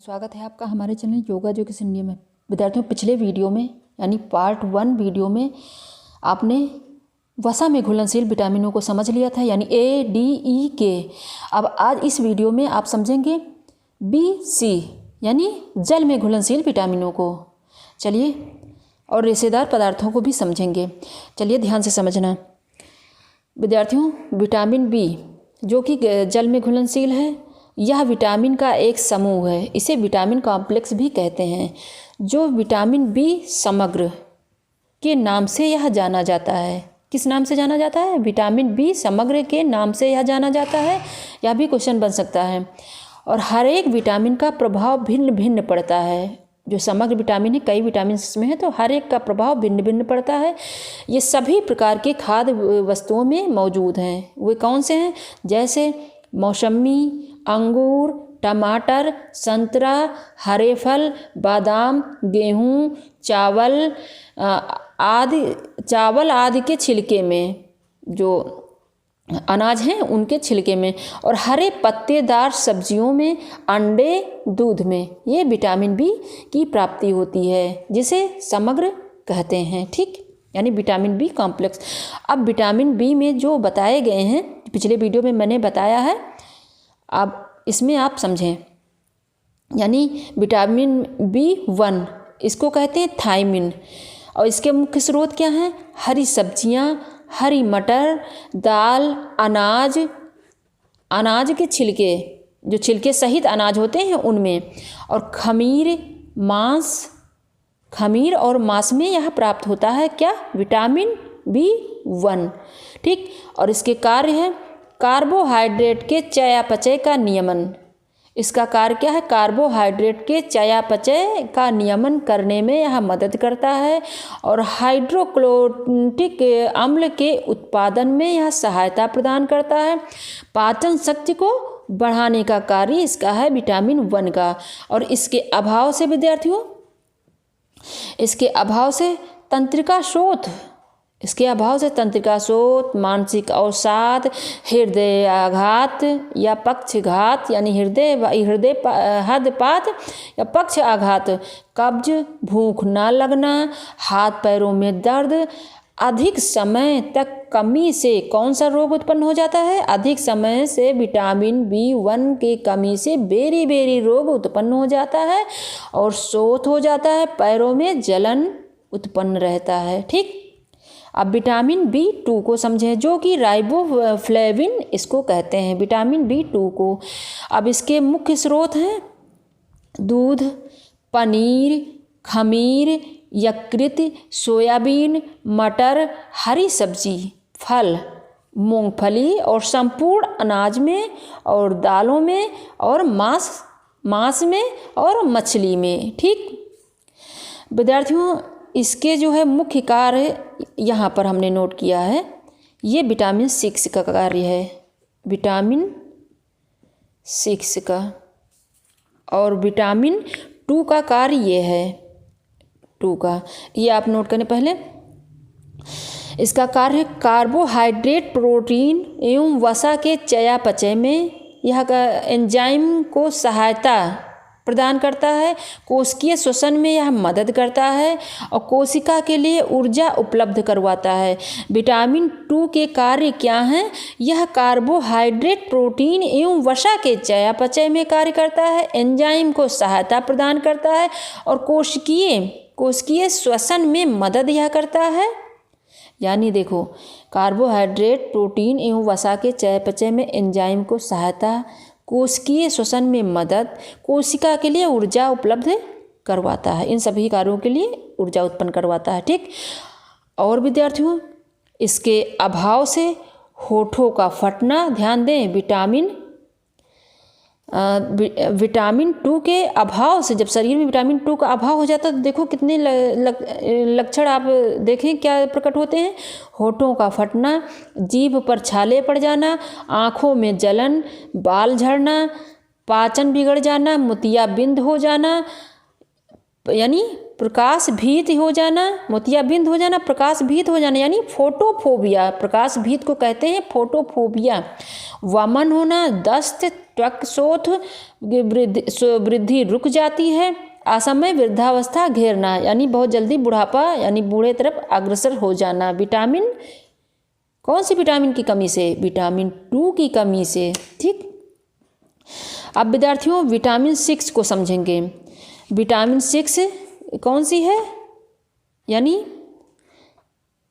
स्वागत है आपका हमारे चैनल योगा एजुकेशन इंडिया में। विद्यार्थियों, पिछले वीडियो में यानी पार्ट 1 वीडियो में आपने वसा में घुलनशील विटामिनों को समझ लिया था, यानी ए, डी, ई, के। अब आज इस वीडियो में आप समझेंगे बी, सी यानी जल में घुलनशील विटामिनों को। चलिए, और रेशेदार पदार्थों को भी समझेंगे। चलिए ध्यान से समझना विद्यार्थियों। विटामिन बी जो कि जल में घुलनशील है, यह विटामिन का एक समूह है। इसे विटामिन कॉम्प्लेक्स भी कहते हैं। जो विटामिन बी समग्र के नाम से यह जाना जाता है। किस नाम से जाना जाता है? विटामिन बी समग्र के नाम से यह जाना जाता है। यह भी क्वेश्चन बन सकता है। और हर एक विटामिन का प्रभाव भिन्न भिन्न पड़ता है। जो समग्र विटामिन है, कई विटामिन इसमें है, तो हर एक का प्रभाव भिन्न भिन्न पड़ता है। ये सभी प्रकार के खाद्य वस्तुओं में मौजूद हैं। वे कौन से हैं? जैसे मौसमी, अंगूर, टमाटर, संतरा, हरे फल, बादाम, गेहूँ, चावल आदि के छिलके में, जो अनाज हैं उनके छिलके में, और हरे पत्तेदार सब्जियों में, अंडे, दूध में ये विटामिन बी की प्राप्ति होती है, जिसे समग्र कहते हैं। ठीक, यानी विटामिन बी कॉम्प्लेक्स। अब विटामिन बी में जो बताए गए हैं, पिछले वीडियो में मैंने बताया है, अब इसमें आप समझें। यानी विटामिन B1 इसको कहते हैं थायमिन, और इसके मुख्य स्रोत क्या हैं? हरी सब्जियां, हरी मटर, दाल, अनाज के छिलके, जो छिलके सहित अनाज होते हैं उनमें, और खमीर और मांस में यह प्राप्त होता है। क्या? Vitamin B1। ठीक, और इसके कार्य है कार्बोहाइड्रेट के चयापचय का नियमन। इसका कार्य क्या है? कार्बोहाइड्रेट के चयापचय का नियमन करने में यह मदद करता है, और हाइड्रोक्लोरिक अम्ल के उत्पादन में यह सहायता प्रदान करता है। पाचन शक्ति को बढ़ाने का कार्य इसका है विटामिन 1 का। और इसके अभाव से विद्यार्थियों, तंत्रिका शोथ, मानसिक अवसाद, हृदयाघात या पक्षाघात यानी हृदयपात या पक्षाघात, कब्ज, भूख न लगना, हाथ पैरों में दर्द, अधिक समय तक कमी से कौन सा रोग उत्पन्न हो जाता है? अधिक समय से विटामिन B1 की कमी से बेरी रोग उत्पन्न हो जाता है, और शोथ हो जाता है, पैरों में जलन उत्पन्न रहता है। ठीक, अब विटामिन B2 को समझें, जो कि राइबोफ्लेविन इसको कहते हैं, विटामिन B2 को। अब इसके मुख्य स्रोत हैं दूध, पनीर, खमीर, यकृत, सोयाबीन, मटर, हरी सब्जी, फल, मूंगफली, और संपूर्ण अनाज में, और दालों में, और मांस में, और मछली में। ठीक विद्यार्थियों, इसके जो है मुख्य कार्य यहाँ पर हमने नोट किया है। ये विटामिन 6 का कार्य है, विटामिन 6 का। और विटामिन 2 का कार्य ये है, 2 का, ये आप नोट करने पहले। इसका कार्य है कार्बोहाइड्रेट, प्रोटीन एवं वसा के चयापचय में यह एंजाइम को सहायता प्रदान करता है। कोशिकीय श्वसन में यह मदद करता है, और कोशिका के लिए ऊर्जा उपलब्ध करवाता है। विटामिन 2 के कार्य क्या हैं? यह कार्बोहाइड्रेट, प्रोटीन एवं वसा के चयापचय में कार्य करता है, एंजाइम को सहायता प्रदान करता है, और कोशिकीय श्वसन में मदद यह करता है। यानी देखो, कार्बोहाइड्रेट, प्रोटीन एवं वसा के चयापचय में एंजाइम को सहायता, कोशिकीय श्वसन में मदद, कोशिका के लिए ऊर्जा उपलब्ध करवाता है। इन सभी कार्यों के लिए ऊर्जा उत्पन्न करवाता है। ठीक, और विद्यार्थियों, इसके अभाव से होठों का फटना, ध्यान दें, विटामिन 2 के अभाव से, जब शरीर में विटामिन 2 का अभाव हो जाता है तो देखो कितने लक्षण आप देखें क्या प्रकट होते हैं। होठों का फटना, जीभ पर छाले पड़ जाना, आँखों में जलन, बाल झड़ना, पाचन बिगड़ जाना, मोतियाबिंद हो जाना, यानी प्रकाश भीत हो जाना, मोतियाबिंद हो जाना, प्रकाश भीत हो जाना यानी फोटोफोबिया, प्रकाश भीत को कहते हैं फोटोफोबिया। वमन होना, दस्त, त्वक शोथ, वृद्धि रुक जाती है, असमय वृद्धावस्था घेरना यानी बहुत जल्दी बुढ़ापा यानी बूढ़े तरफ अग्रसर हो जाना। विटामिन, कौन सी विटामिन की कमी से? विटामिन 2 की कमी से। ठीक, अब विद्यार्थियों विटामिन 6 को समझेंगे। विटामिन 6 कौन सी है? यानी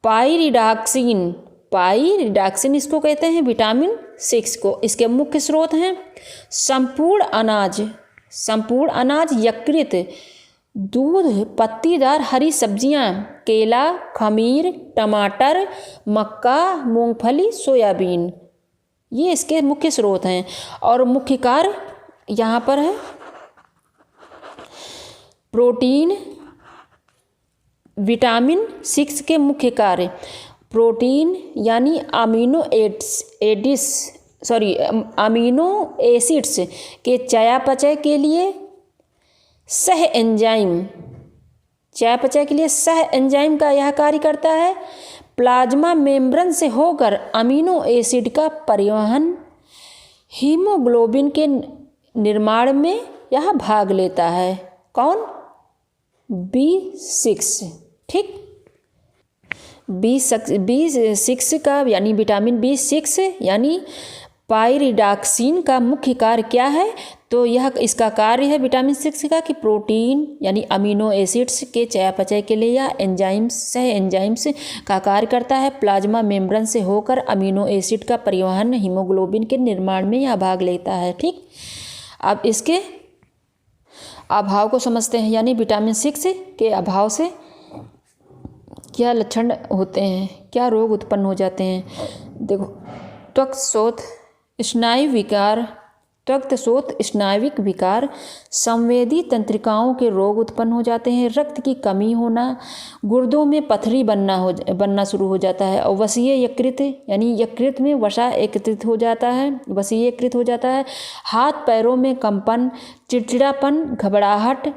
पाइरिडॉक्सिन, पाइरिडॉक्सिन इसको कहते हैं विटामिन 6 को। इसके मुख्य स्रोत हैं संपूर्ण अनाज, संपूर्ण अनाज, यकृत, दूध, पत्तीदार हरी सब्जियां, केला, खमीर, टमाटर, मक्का, मूंगफली, सोयाबीन, ये इसके मुख्य स्रोत हैं। और मुख्य कार्य यहाँ पर है प्रोटीन। विटामिन 6 के मुख्य कार्य प्रोटीन यानी अमीनो एसिड्स के चयापचय के लिए सह एंजाइम, चयापचय के लिए सह एंजाइम का यह कार्य करता है। प्लाज्मा मेम्ब्रेन से होकर अमीनो एसिड का परिवहन, हीमोग्लोबिन के निर्माण में यह भाग लेता है। कौन? B6। ठीक, B6 का यानी विटामिन B6 यानी पाइरिडॉक्सिन का मुख्य कार्य क्या है? तो यह इसका कार्य है विटामिन 6 का कि प्रोटीन यानी अमीनो एसिड्स के चयापचय के लिए या एंजाइम्स, सह एंजाइम्स का कार्य करता है। प्लाज्मा मेम्ब्रेन से होकर अमीनो एसिड का परिवहन, हीमोग्लोबिन के निर्माण में यह भाग लेता है। ठीक, अब इसके अभाव को समझते हैं। यानी विटामिन 6 के अभाव से क्या लक्षण होते हैं, क्या रोग उत्पन्न हो जाते हैं? देखो, त्वक शोथ, स्नायु विकार, त्वक शोथ, स्नायविक विकार, संवेदी तंत्रिकाओं के रोग उत्पन्न हो जाते हैं, रक्त की कमी होना, गुर्दों में पथरी बनना शुरू हो जाता है, और वसीय यकृत यानी यकृत में वसा एकत्रित हो जाता है, वसीय यकृत हो जाता है, हाथ पैरों में कंपन, चिड़चिड़ापन, घबराहट,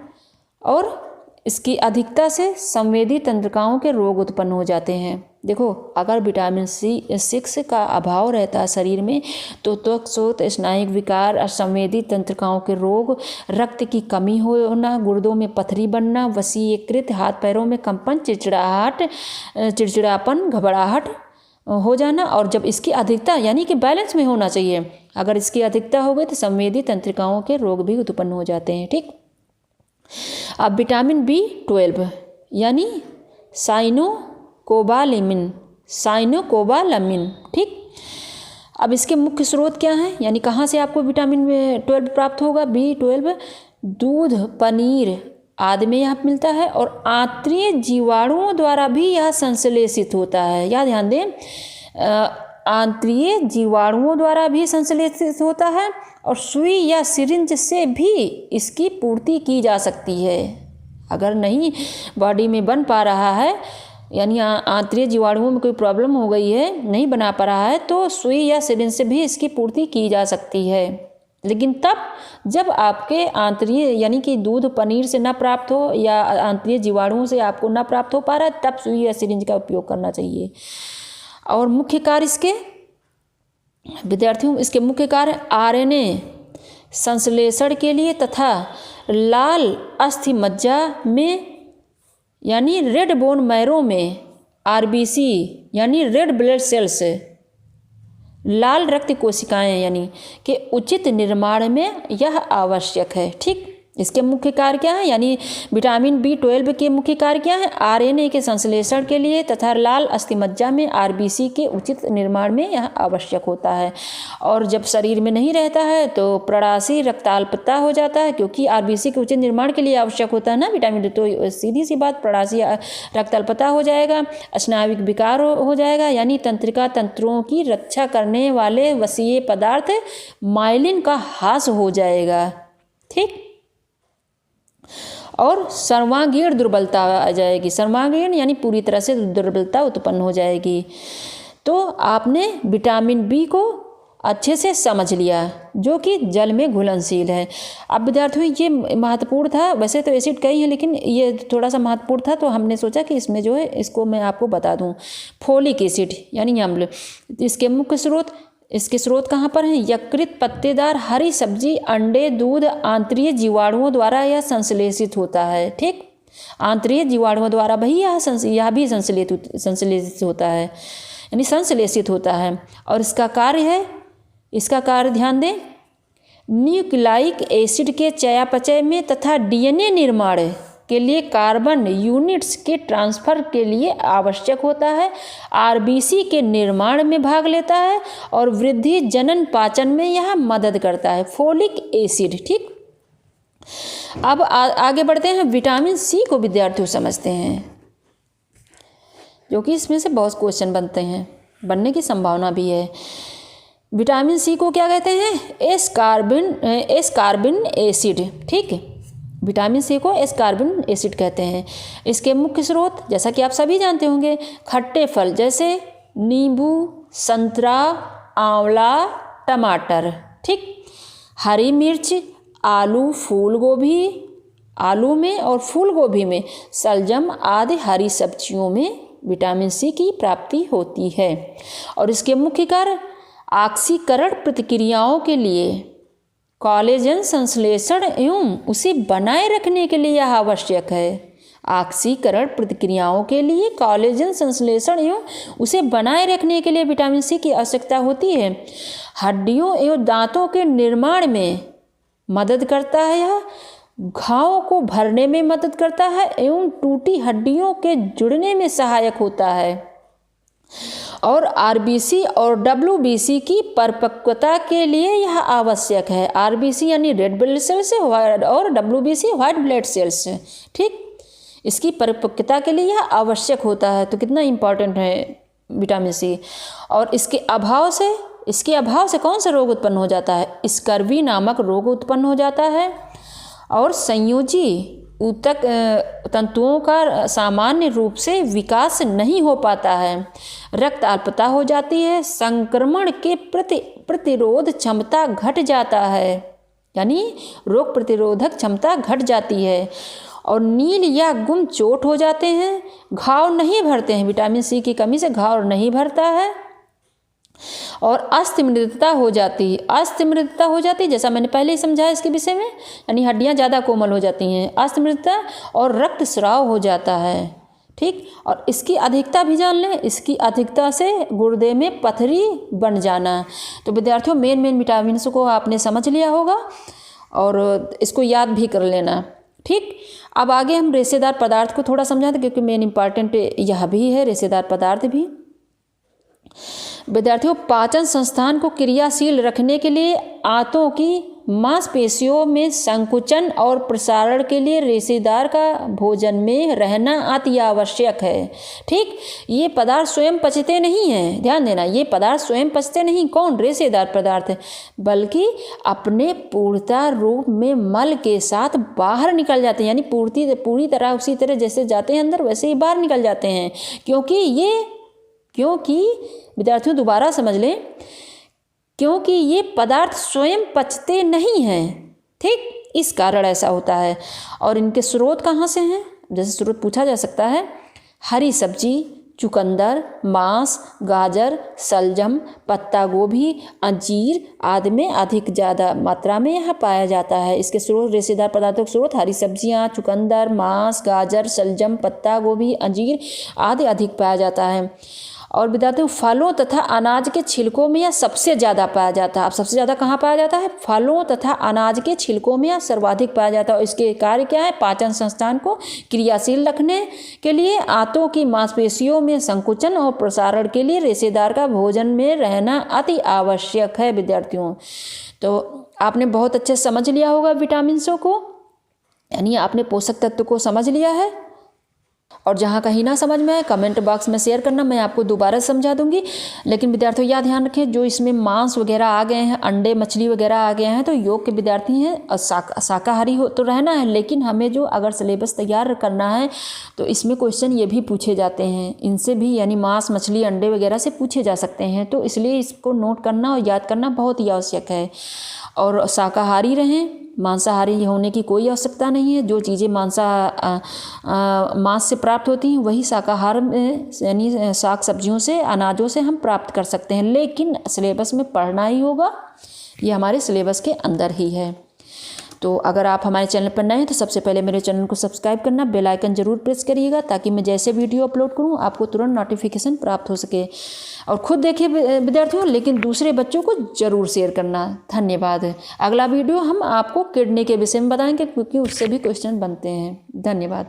और इसकी अधिकता से संवेदी तंत्रिकाओं के रोग उत्पन्न हो जाते हैं। देखो, अगर विटामिन 6 का अभाव रहता है शरीर में तो त्वक शोथ, स्नायु विकार, संवेदी तंत्रिकाओं के रोग, रक्त की कमी होना, गुर्दों में पथरी बनना, वसीयकृत, हाथ पैरों में कंपन, चिड़चिड़ापन, घबराहट हो जाना। और जब इसकी अधिकता यानी कि बैलेंस में होना चाहिए, अगर इसकी अधिकता हो गई तो संवेदी तंत्रिकाओं के रोग भी उत्पन्न हो जाते हैं। ठीक, अब विटामिन B12 यानी साइनोकोबालामिन। ठीक, अब इसके मुख्य स्रोत क्या हैं? यानी कहाँ से आपको विटामिन B12 प्राप्त होगा? B12 दूध, पनीर आदि में यह मिलता है, और आंतरिक जीवाणुओं द्वारा भी यह संश्लेषित होता है। यह ध्यान दें, आंतरिक जीवाणुओं द्वारा भी संश्लेषित होता है, और सुई या सिरिंज से भी इसकी पूर्ति की जा सकती है। अगर नहीं बॉडी में बन पा रहा है, यानी आंतरिक जीवाणुओं में कोई प्रॉब्लम हो गई है, नहीं बना पा रहा है, तो सुई या सिरिंज से भी इसकी पूर्ति की जा सकती है। लेकिन तब जब आपके आंतरिक यानी कि दूध पनीर से ना प्राप्त हो या आंतरिक जीवाणुओं से आपको ना प्राप्त हो पा रहा है, तब सुई या सिरिंज का उपयोग करना चाहिए। और मुख्य कार्य इसके विद्यार्थियों, इसके मुख्य कार्य RNA संश्लेषण के लिए तथा लाल अस्थि मज्जा में यानी रेड बोन मैरो में RBC यानी रेड ब्लड सेल्स, लाल रक्त कोशिकाएं यानी के उचित निर्माण में यह आवश्यक है। ठीक, इसके मुख्य कार्य क्या है? यानी विटामिन B12 के मुख्य कार्य क्या है? RNA के संश्लेषण के लिए तथा लाल अस्थिमज्जा में RBC के उचित निर्माण में यह आवश्यक होता है। और जब शरीर में नहीं रहता है तो प्रणाशी रक्ताल्पता हो जाता है, क्योंकि RBC के उचित निर्माण के लिए आवश्यक होता है ना विटामिन। तो सीधी सी बात, प्रणाशी रक्ताल्पता हो जाएगा, स्नायविक विकार हो जाएगा, यानी तंत्रिका तंत्रों की रक्षा करने वाले वसीय पदार्थ माइलिन का ह्रास हो जाएगा। ठीक, और सर्वांगीण दुर्बलता आ जाएगी। सर्वांगीण यानी पूरी तरह से दुर्बलता उत्पन्न हो जाएगी। तो आपने विटामिन B को अच्छे से समझ लिया, जो कि जल में घुलनशील है। अब विद्यार्थियों ये महत्वपूर्ण था, वैसे तो एसिड कई हैं लेकिन ये थोड़ा सा महत्वपूर्ण था, तो हमने सोचा कि इसमें जो है इसको मैं आपको बता दूं। फोलिक एसिड यानी अम्ल, इसके मुख्य स्रोत, इसके स्रोत कहाँ पर हैं? यकृत, पत्तेदार हरी सब्जी, अंडे, दूध, आंतरीय जीवाणुओं द्वारा यह संश्लेषित होता है। ठीक, आंतरीय जीवाणुओं द्वारा वही यह भी संश्लेषित होता है, यानी संश्लेषित होता है। और इसका कार्य है, इसका कार्य ध्यान दें, न्यूक्लिक एसिड के चयापचय में तथा डीएनए निर्माण के लिए कार्बन यूनिट्स के ट्रांसफर के लिए आवश्यक होता है। आरबीसी के निर्माण में भाग लेता है और वृद्धि, जनन, पाचन में यह मदद करता है। Folic acid. ठीक, अब आगे बढ़ते हैं। विटामिन सी को विद्यार्थियों समझते हैं, जो कि इसमें से बहुत क्वेश्चन बनने की संभावना भी है। विटामिन सी को क्या कहते हैं? एस्कार्बिन एसिड। ठीक, विटामिन सी को एस्कार्बिन एसिड कहते हैं। इसके मुख्य स्रोत, जैसा कि आप सभी जानते होंगे, खट्टे फल जैसे नींबू, संतरा, आंवला, टमाटर। ठीक, हरी मिर्च, आलू, फूल गोभी, आलू में और फूल गोभी में शलजम आदि हरी सब्जियों में विटामिन सी की प्राप्ति होती है। और इसके मुख्य कार्य ऑक्सीकरण प्रतिक्रियाओं के लिए, कोलेजन संश्लेषण एवं उसे बनाए रखने के लिए यह आवश्यक है। ऑक्सीकरण प्रतिक्रियाओं के लिए कोलेजन संश्लेषण एवं उसे बनाए रखने के लिए विटामिन सी की आवश्यकता होती है। हड्डियों एवं दांतों के निर्माण में मदद करता है। यह घावों को भरने में मदद करता है एवं टूटी हड्डियों के जुड़ने में सहायक होता है। और आरबीसी और डब्ल्यूबीसी की परिपक्वता के लिए यह आवश्यक है। आरबीसी यानी रेड ब्लड सेल्स और डब्ल्यूबीसी व्हाइट ब्लड सेल्स। ठीक, इसकी परिपक्वता के लिए यह आवश्यक होता है। तो कितना इम्पॉर्टेंट है विटामिन सी। और इसके अभाव से कौन सा रोग उत्पन्न हो जाता है? स्कर्वी नामक रोग उत्पन्न हो जाता है और संयोजी ऊतक तंतुओं का सामान्य रूप से विकास नहीं हो पाता है। रक्त अल्पता हो जाती है। संक्रमण के प्रतिरोध क्षमता घट जाता है, यानी रोग प्रतिरोधक क्षमता घट जाती है। और नील या गुम चोट हो जाते हैं। घाव नहीं भरते हैं, विटामिन सी की कमी से घाव नहीं भरता है। और अस्थिमृदता हो जाती है, जैसा मैंने पहले ही समझाया इसके विषय में, यानी हड्डियां ज़्यादा कोमल हो जाती हैं, अस्थिमृदता। और रक्त स्राव हो जाता है। ठीक, और इसकी अधिकता भी जान लें, इसकी अधिकता से गुर्दे में पथरी बन जाना। तो विद्यार्थियों मेन विटामिन को आपने समझ लिया होगा और इसको याद भी कर लेना। ठीक, अब आगे हम रेशेदार पदार्थ को थोड़ा समझाते, क्योंकि मेन इम्पॉर्टेंट यह भी है, रेशेदार पदार्थ भी। विद्यार्थियों, पाचन संस्थान को क्रियाशील रखने के लिए आंतों की मांसपेशियों में संकुचन और प्रसारण के लिए रेशेदार का भोजन में रहना अति आवश्यक है। ठीक, ये पदार्थ स्वयं पचते नहीं हैं, ध्यान देना, ये पदार्थ स्वयं पचते नहीं। कौन? रेशेदार पदार्थ, बल्कि अपने पूर्णतः रूप में मल के साथ बाहर निकल जाते हैं, यानी पूरी तरह उसी तरह जैसे जाते हैं अंदर वैसे ही बाहर निकल जाते हैं। क्योंकि विद्यार्थियों दोबारा समझ लें, क्योंकि ये पदार्थ स्वयं पचते नहीं हैं। ठीक, इस कारण ऐसा होता है। और इनके स्रोत कहाँ से हैं? जैसे स्रोत पूछा जा सकता है, हरी सब्जी, चुकंदर, मांस, गाजर, शलजम, पत्ता गोभी, अंजीर आदि में अधिक ज़्यादा मात्रा में यह पाया जाता है। इसके स्रोत, रेशेदार पदार्थों के स्रोत हरी सब्जियां, चुकंदर, मांस, गाजर, शलजम, पत्ता गोभी, अंजीर आदि अधिक पाया जाता है। और विद्यार्थियों, फलों तथा अनाज के छिलकों में यह सबसे ज़्यादा पाया जाता है। अब सबसे ज़्यादा कहाँ पाया जाता है? फलों तथा अनाज के छिलकों में यह सर्वाधिक पाया जाता है। इसके कार्य क्या है? पाचन संस्थान को क्रियाशील रखने के लिए, आंतों की मांसपेशियों में संकुचन और प्रसारण के लिए रेशेदार का भोजन में रहना अति आवश्यक है। विद्यार्थियों, तो आपने बहुत अच्छे से समझ लिया होगा विटामिन को, यानी आपने पोषक तत्व को समझ लिया है। और जहाँ कहीं ना समझ में आए कमेंट बॉक्स में शेयर करना, मैं आपको दोबारा समझा दूंगी। लेकिन विद्यार्थियों यह ध्यान रखें, जो इसमें मांस वगैरह आ गए हैं, अंडे मछली वगैरह आ गए हैं, तो योग के विद्यार्थी हैं और शाकाहारी हो तो रहना है। लेकिन हमें जो अगर सिलेबस तैयार करना है तो इसमें क्वेश्चन ये भी पूछे जाते हैं, इनसे भी, यानी मांस मछली अंडे वगैरह से पूछे जा सकते हैं। तो इसलिए इसको नोट करना और याद करना बहुत ही आवश्यक है। और शाकाहारी रहें, मांसाहारी होने की कोई आवश्यकता नहीं है। जो चीज़ें मांस से प्राप्त होती हैं वही शाकाहार में, यानी साग सब्जियों से, अनाजों से हम प्राप्त कर सकते हैं। लेकिन सिलेबस में पढ़ना ही होगा, ये हमारे सिलेबस के अंदर ही है। तो अगर आप हमारे चैनल पर नए हैं तो सबसे पहले मेरे चैनल को सब्सक्राइब करना, बेल आइकन जरूर प्रेस करिएगा, ताकि मैं जैसे वीडियो अपलोड करूं आपको तुरंत नोटिफिकेशन प्राप्त हो सके। और खुद देखिए विद्यार्थियों, लेकिन दूसरे बच्चों को ज़रूर शेयर करना। धन्यवाद। अगला वीडियो हम आपको किडनी के विषय में बताएंगे, क्योंकि उससे भी क्वेश्चन बनते हैं। धन्यवाद।